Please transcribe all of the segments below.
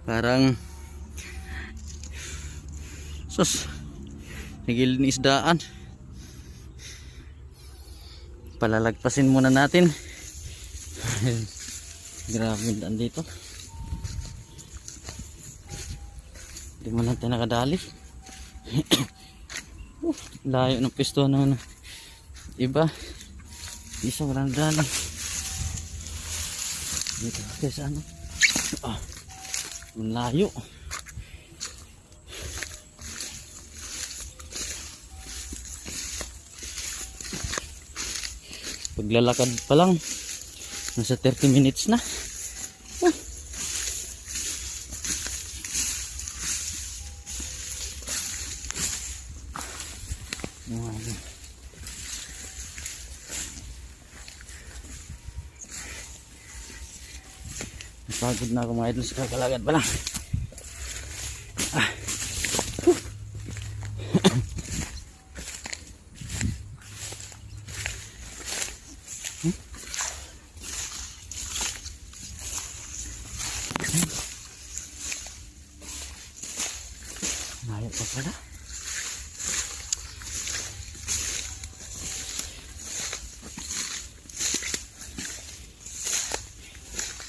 Parang sus, nagilid ni isdaan. Palalagpasin muna natin. Grabe yung daan dito. Hindi mo lang tayo nakadali. Layo ng pisto na iba. Isa walang dali. Dito kasi ano. Ang layo. Paglalakad pa lang nasa 30 minutes na. Napagod na ako mga idol sa kakalagad pa lang. Layo pa pala.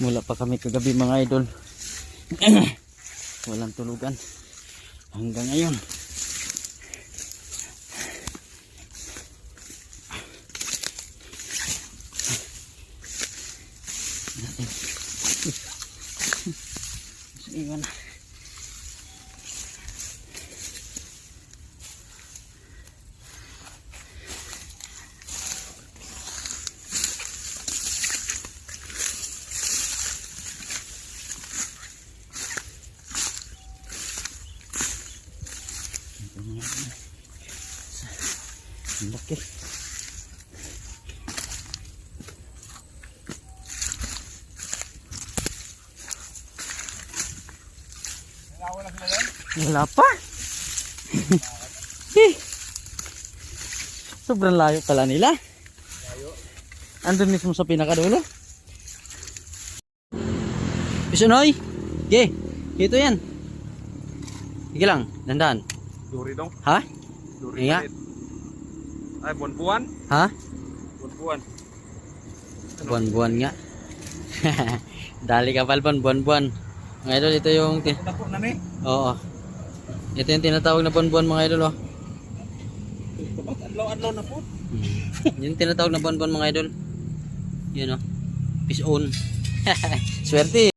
Mula pa kami kagabi mga idol. Walang tulugan hanggang ngayon. Iwan na. Ang laki. Wala pa. Sobrang layo pala nila. Andun mismo sa pinakadulo. Pisunoy. Okay. Ito yan. Sige lang. Dandan. Duri dong. Ha? Duri. Iya. Ay, buwan-buwan. Ha? Buwan-buwan. Buwan-buwan nga. Dali kapal pan, buwan-buwan. Mga idol, ito yung... Dako na ni. Oo. Ito yung tinatawag na buwan-buwan mga idol, oh. Adlaw-adlaw na po. Yung tinatawag na buwan-buwan mga idol. Yun, oh. Fish on. Swerte.